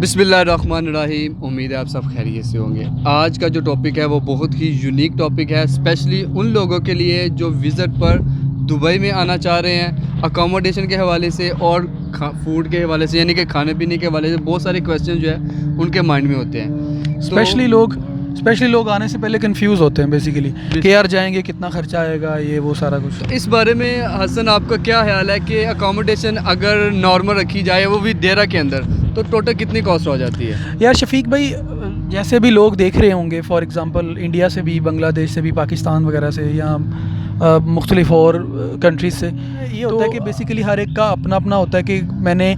बिस्मिल्लाहिर्रहमानिर्रहीम। उम्मीद है आप सब खैरियत से होंगे। आज का जो टॉपिक है वो बहुत ही यूनिक टॉपिक है, स्पेशली उन लोगों के लिए जो विज़िट पर दुबई में आना चाह रहे हैं। अकोमोडेशन के हवाले से और फूड के हवाले से, यानी कि खाने पीने के हवाले से बहुत सारे क्वेश्चन जो है उनके माइंड में होते हैं। स्पेशली लोग आने से पहले कंफ्यूज होते हैं बेसिकली कि यार जाएंगे कितना खर्चा आएगा, ये वो सारा कुछ। इस बारे में हसन आपका क्या ख्याल है कि अकोमोडेशन अगर नॉर्मल रखी जाए वो भी देरा के अंदर, तो टोटल कितनी कॉस्ट हो जाती है? यार शफीक भाई, जैसे भी लोग देख रहे होंगे, फॉर एग्ज़ाम्पल इंडिया से भी, बांग्लादेश से भी, पाकिस्तान वगैरह से, या मुख्तलिफ और कंट्रीज़ से, ये होता है कि बेसिकली हर एक का अपना अपना होता है कि मैंने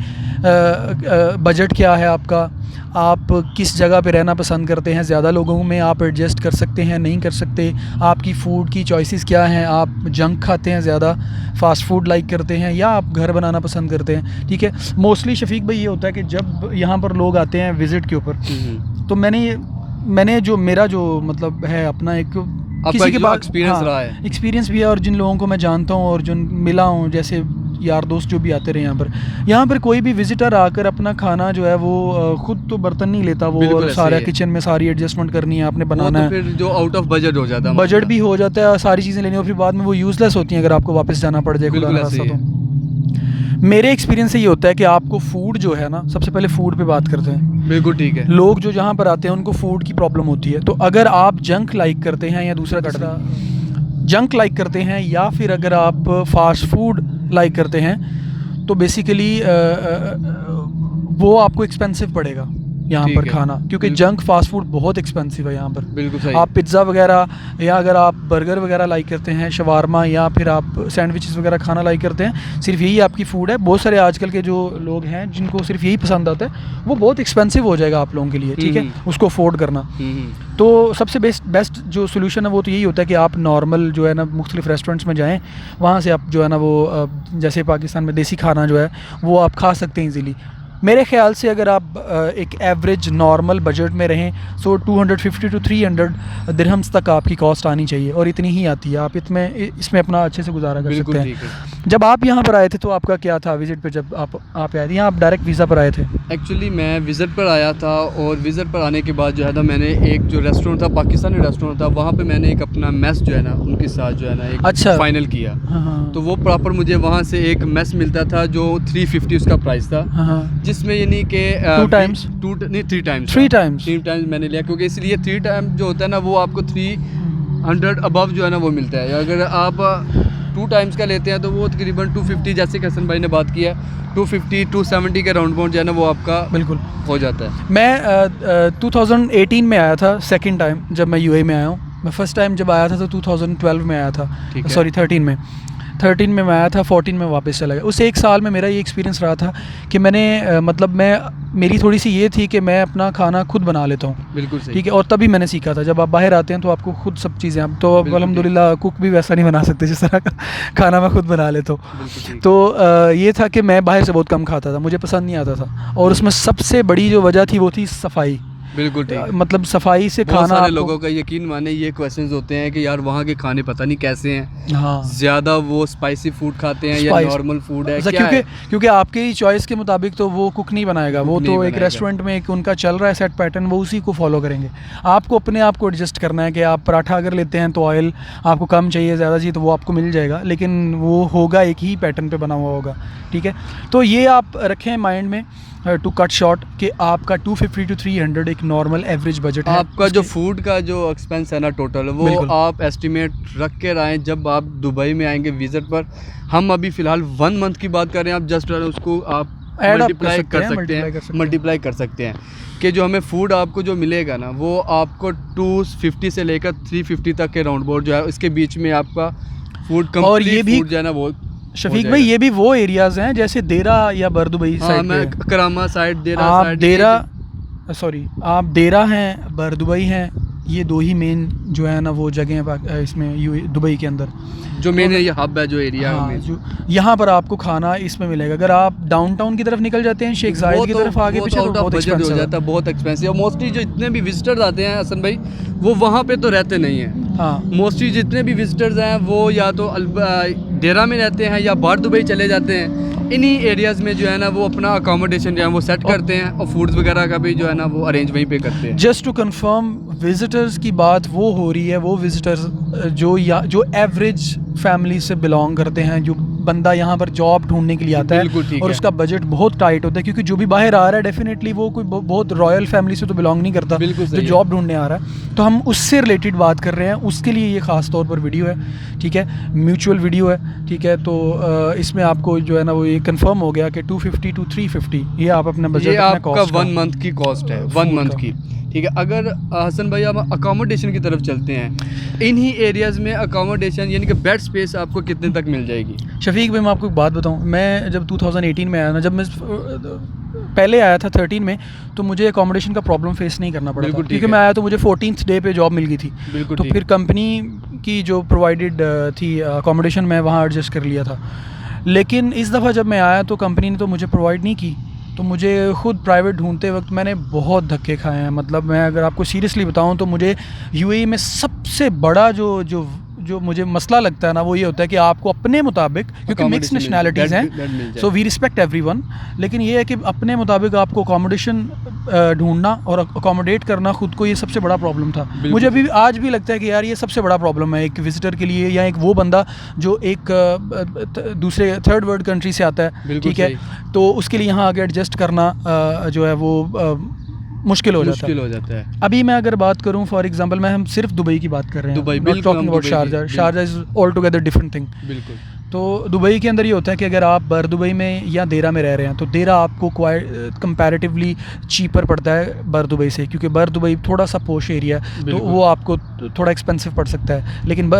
बजट क्या है आपका, आप किस जगह पे रहना पसंद करते हैं, ज़्यादा लोगों में आप एडजस्ट कर सकते हैं नहीं कर सकते, आपकी फ़ूड की चॉइसेस क्या हैं, आप जंक खाते हैं ज़्यादा, फ़ास्ट फूड लाइक करते हैं, या आप घर बनाना पसंद करते हैं। ठीक है, मोस्टली शफीक भाई ये होता है कि जब यहाँ पर लोग आते हैं विज़िट के ऊपर, तो मैंने जो मेरा जो मतलब है अपना एक किसी के बाद एक्सपीरियंस रहा है, एक्सपीरियंस भी है, और जिन लोगों को मैं जानता हूँ और जो मिला हूँ, जैसे यार दोस्त जो भी आते रहे यहाँ पर कोई भी विजिटर आकर अपना खाना जो है वो खुद तो बर्तन नहीं लेता, वो सारा किचन में सारी एडजस्टमेंट करनी है, आपने बनाना है, फिर जो आउट ऑफ बजट हो जाता है, बजट भी हो जाता है, सारी चीज़ें लेनी, और फिर बाद में वो यूज़लेस होती हैं अगर आपको वापस जाना पड़ जाए खुदा ना खास्ता। तो मेरे एक्सपीरियंस से ये होता है कि आपको फूड जो है ना, सबसे पहले फूड पे बात करते हैं। बिल्कुल ठीक है। लोग जो जहाँ पर आते हैं उनको फूड की प्रॉब्लम होती है, तो अगर आप जंक लाइक करते हैं, या दूसरा जंक लाइक करते हैं, या फिर अगर आप फास्ट फूड लाइक करते हैं, तो बेसिकली वो आपको एक्सपेंसिव पड़ेगा यहाँ पर खाना, क्योंकि जंक फास्ट फूड बहुत एक्सपेंसिव है यहाँ पर। बिल्कुल सही। आप पिज़्ज़ा वगैरह, या अगर आप बर्गर वगैरह लाइक करते हैं, शवारमा, या फिर आप सैंडविचेस वगैरह खाना लाइक करते हैं, सिर्फ यही आपकी फ़ूड है। बहुत सारे आजकल के जो लोग हैं जिनको सिर्फ यही पसंद आता है, वो बहुत एक्सपेंसिव हो जाएगा आप लोगों के लिए, ठीक है, उसको अफोर्ड करना। तो सबसे बेस्ट जो सोल्यूशन है वो तो यही होता है कि आप नॉर्मल जो है ना मुख्तलिफ रेस्टोरेंट्स में जाएँ, वहाँ से आप जो है ना वो जैसे पाकिस्तान में देसी खाना जो है वो आप खा सकते हैं ईज़िली। मेरे ख़्याल से अगर आप एक एवरेज नॉर्मल बजट में रहें, सो 250 to 300 दिरहम्स तक आपकी कॉस्ट आनी चाहिए, और इतनी ही आती है। आप इसमें अपना अच्छे से गुजारा कर सकते हैं। जब आप यहाँ पर आए थे तो आपका क्या था विज़िट पे? जब आप आए थे यहाँ, आप डायरेक्ट वीज़ा पर आए थे? एक्चुअली मैं विज़िट पर आया था, और विज़िट पर आने के बाद जो है ना, मैंने एक जो रेस्टोरेंट था, पाकिस्तानी रेस्टोरेंट था, वहाँ पे मैंने एक अपना मेस जो है ना उनके साथ जो है ना एक फाइनल किया। तो वो प्रॉपर मुझे वहाँ से एक मेस मिलता था जो 350 उसका प्राइस था, जिसमें यानी कि 3 टाइम्स मैंने लिया, क्योंकि इसलिए 3 टाइम जो होता है ना वो आपको 300 अबव जो है ना वो मिलता है। अगर आप 2 टाइम्स का लेते हैं तो वो तकरीबन 250, जैसे कि हसन भाई ने बात किया, 250 270 के राउंड बाउंड जो है ना वो आपका बिल्कुल हो जाता है। मैं 2018 में आया था सेकंड टाइम, जब मैं यूएई में आया हूँ। मैं फर्स्ट टाइम जब आया था तो 2012 में आया था, सॉरी 13 में मैं आया था, 14 में वापस चला गया। उस एक साल में मेरा ये एक्सपीरियंस रहा था कि मैंने मेरी थोड़ी सी ये थी कि मैं अपना खाना खुद बना लेता हूँ। बिल्कुल सही। ठीक है, और तभी मैंने सीखा था। जब आप बाहर आते हैं तो आपको खुद सब चीज़ें, आप तो अल्हम्दुलिल्लाह कुक भी वैसा नहीं बना सकते जिस तरह का खाना मैं खुद बना लेता हूँ। तो ये था कि मैं बाहर से बहुत कम खाता था, मुझे पसंद नहीं आता था, और उसमें सबसे बड़ी जो वजह थी वो थी सफाई। बिल्कुल ठीक, मतलब सफाई से खाना। सारे लोगों का यकीन माने ये क्वेश्चंस होते हैं कि यार वहाँ के खाने पता नहीं कैसे हैं। हाँ, ज़्यादा वो स्पाइसी फूड खाते हैं या नॉर्मल फूड है, क्या क्योंकि आपके ही चॉइस के मुताबिक तो वो कुक नहीं बनाएगा, वो तो एक रेस्टोरेंट में एक उनका चल रहा है सेट पैटर्न, वो उसी को फॉलो करेंगे। आपको अपने आप को एडजस्ट करना है कि आप पराठा अगर लेते हैं तो ऑयल आपको कम चाहिए, ज़्यादा चाहिए, तो वो आपको मिल जाएगा, लेकिन वो होगा एक ही पैटर्न पे बना हुआ होगा। ठीक है, तो ये आप रखें माइंड में टू कट शॉर्ट कि आपका 250 to 300 एक नॉर्मल एवरेज बजट है। आपका जो फूड का जो एक्सपेंस है ना टोटल, वो आप एस्टिमेट रख के आएँ जब आप दुबई में आएंगे विज़िट पर। हम अभी फ़िलहाल 1 मंथ की बात कर रहे हैं, आप जस्ट उसको आप मल्टीप्लाई कर सकते हैं कि जो हमें फ़ूड आपको जो मिलेगा ना वो आपको 250 से लेकर 350 तक के राउंड बोर्ड जो है उसके बीच में आपका फूड कम्प्लीट, और ये भी जो है ना वो शफीक भाई ये भी वो एरियाज़ हैं जैसे देरा या बरदुबई साइड, करामा साइड, आप देरा हैं, बरदुबई हैं, ये 2 ही मेन जो है ना वो जगह हैं इसमें दुबई के अंदर, जो मेन ये हब है, जो एरिया है जो यहाँ पर आपको खाना इसमें मिलेगा। अगर आप डाउनटाउन की तरफ निकल जाते हैं, शेख जायद की तरफ आगे पीछे, तो बहुत एक्सपेंसिव हो जाता है, बहुत एक्सपेंसिव। मोस्टली जो इतने भी विजिटर्स आते हैं हसन भाई, वो वहाँ पे तो रहते नहीं हैं। हाँ, मोस्टली जितने भी विजिटर्स हैं वो या तो देरा में रहते हैं या बाहर दुबई चले जाते हैं, इन्हीं एरियाज़ में जो है ना वो अपना अकोमोडेशन जो है वो सेट करते हैं और फूड्स वगैरह का भी जो है ना वो अरेंज वहीं पे करते हैं। जस्ट टू कंफर्म, विजिटर्स की बात वो हो रही है, वो विजिटर्स जो एवरेज फैमिली से बिलोंग करते हैं, जो बंदा यहाँ पर जॉब ढूंढने के लिए आता है और उसका बजट बहुत टाइट होता है, क्योंकि जो भी बाहर आ रहा है डेफिनेटली वो कोई बहुत रॉयल फैमिली से तो बिलोंग नहीं करता, जो जॉब ढूंढने आ रहा है। तो हम उससे रिलेटेड बात कर रहे हैं, उसके लिए ये ख़ास तौर पर वीडियो है, ठीक है, म्यूचुअल वीडियो है, ठीक है। तो इसमें आपको जो है ना वो ये कंफर्म हो गया कि 250 to 350 ये आप अपना बजट, आपका 1 मंथ की कॉस्ट है, 1 मंथ की, ठीक है। अगर हसन भाई हम अकोमोडेशन की तरफ चलते हैं, इन्हीं एरियाज़ में अकोमोडेशन यानी कि बेड स्पेस आपको कितने तक मिल जाएगी? शफीक भाई मैं आपको एक बात बताऊं, मैं जब 2018 में आया ना, जब मैं पहले आया था 13 में, तो मुझे अकोमोडेशन का प्रॉब्लम फेस नहीं करना पड़ा था, क्योंकि मैं आया तो मुझे 14th डे पे जॉब मिल गई थी। तो फिर कंपनी की जो प्रोवाइडेड थी अकोमोडेशन मैं वहाँ एडजस्ट कर लिया था। लेकिन इस दफ़ा जब मैं आया तो कंपनी ने तो मुझे प्रोवाइड नहीं की, तो मुझे ख़ुद प्राइवेट ढूंढते वक्त मैंने बहुत धक्के खाए हैं। मतलब मैं अगर आपको सीरियसली बताऊं तो मुझे यूएई में सबसे बड़ा जो मुझे मसला लगता है ना, वो ये होता है कि आपको अपने मुताबिक, क्योंकि मिक्स नेशनैलिटीज़ हैं, सो वी रिस्पेक्ट एवरीवन, लेकिन ये है कि अपने मुताबिक आपको अकोमोडेशन ढूंढना और अकोमोडेट करना खुद को, ये सबसे बड़ा प्रॉब्लम था। मुझे अभी आज भी लगता है कि यार ये सबसे बड़ा प्रॉब्लम है एक विजिटर के लिए, या एक वो बंदा जो एक दूसरे थर्ड वर्ल्ड कंट्री से आता है, ठीक है, तो उसके लिए यहाँ आगे एडजस्ट करना जो है वो मुश्किल हो जाता है। अभी मैं अगर बात करूं फॉर एग्जांपल, हम सिर्फ दुबई की बात कर रहे हैं, not talking about Sharjah. Sharjah is all together different thing. बिल्कुल। तो दुबई के अंदर ये होता है कि अगर आप बर दुबई में या देरा में रह रहे हैं तो देरा आपको कंपैरेटिवली चीपर पड़ता है बर दुबई से, क्योंकि बर दुबई थोड़ा सा पोश एरिया है, तो वो आपको थोड़ा एक्सपेंसिव पड़ सकता है। लेकिन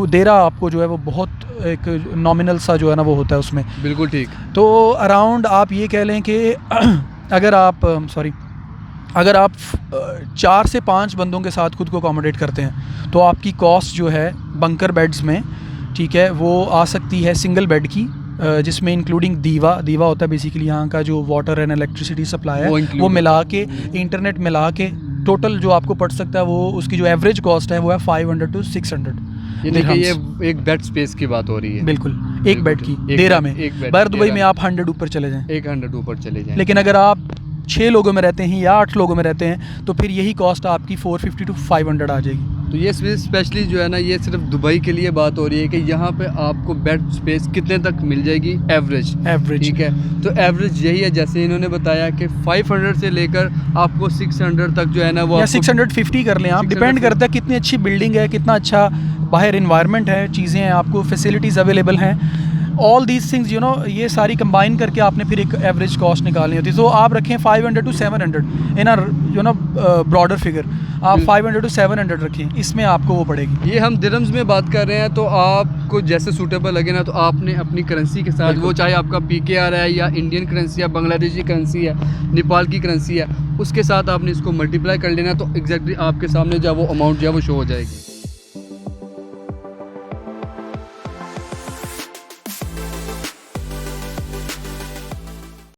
देरा आपको जो है वो बहुत एक नॉमिनल सा जो है ना वो होता है उसमें। बिल्कुल ठीक। तो अराउंड आप ये कह लें कि अगर आप 4 से 5 बंदों के साथ खुद को अकोमोडेट करते हैं तो आपकी कॉस्ट जो है बंकर बेड्स में, ठीक है, वो आ सकती है सिंगल बेड की, जिसमें इंक्लूडिंग दीवा होता है बेसिकली यहाँ का जो वाटर एंड इलेक्ट्रिसिटी सप्लाई है, वो मिला के, इंटरनेट मिला के टोटल जो आपको पड़ सकता है, वो उसकी जो एवरेज कॉस्ट है वो है 500 to 600। ये एक बेड स्पेस की बात हो रही है। बिल्कुल, एक बेड की देरा में। बर दुबई में आप 100 ऊपर चले जाएं, 100 ऊपर चले जाएं। लेकिन अगर आप 6 लोगों में रहते हैं या 8 लोगों में रहते हैं तो फिर यही कॉस्ट आपकी 450 to 500 आ जाएगी। तो ये स्पेशली जो है ना, ये सिर्फ दुबई के लिए बात हो रही है कि यहाँ पे आपको बेड स्पेस कितने तक मिल जाएगी एवरेज, ठीक है। तो एवरेज यही है, जैसे इन्होंने बताया कि 500 से लेकर आपको 600 तक जो है ना वो, या 650 कर लें आप, डिपेंड करता है कितनी अच्छी बिल्डिंग है, कितना अच्छा बाहर इन्वायरमेंट है, चीज़ें हैं, आपको फैसिलिटीज़ अवेलेबल हैं, all these things you know, ये सारी कंबाइन करके आपने फिर एक एवरेज कॉस्ट निकालनी होती है। तो आप रखें 500 to 700 in a you know broader figure, आप 500 to 700 रखें, इसमें आपको वो पड़ेगी। ये हम दिरहम्स में बात कर रहे हैं, तो आपको जैसे सूटेबल लगे ना, तो आपने अपनी करेंसी के साथ, वो चाहे आपका PKR है या इंडियन करेंसी है, बांग्लादेशी करेंसी है, नेपाल की करेंसी है, उसके साथ आपने इसको मल्टीप्लाई कर लेना, तो एग्जैक्टली आपके सामने जो वो अमाउंट जो है वो शो हो जाएगी।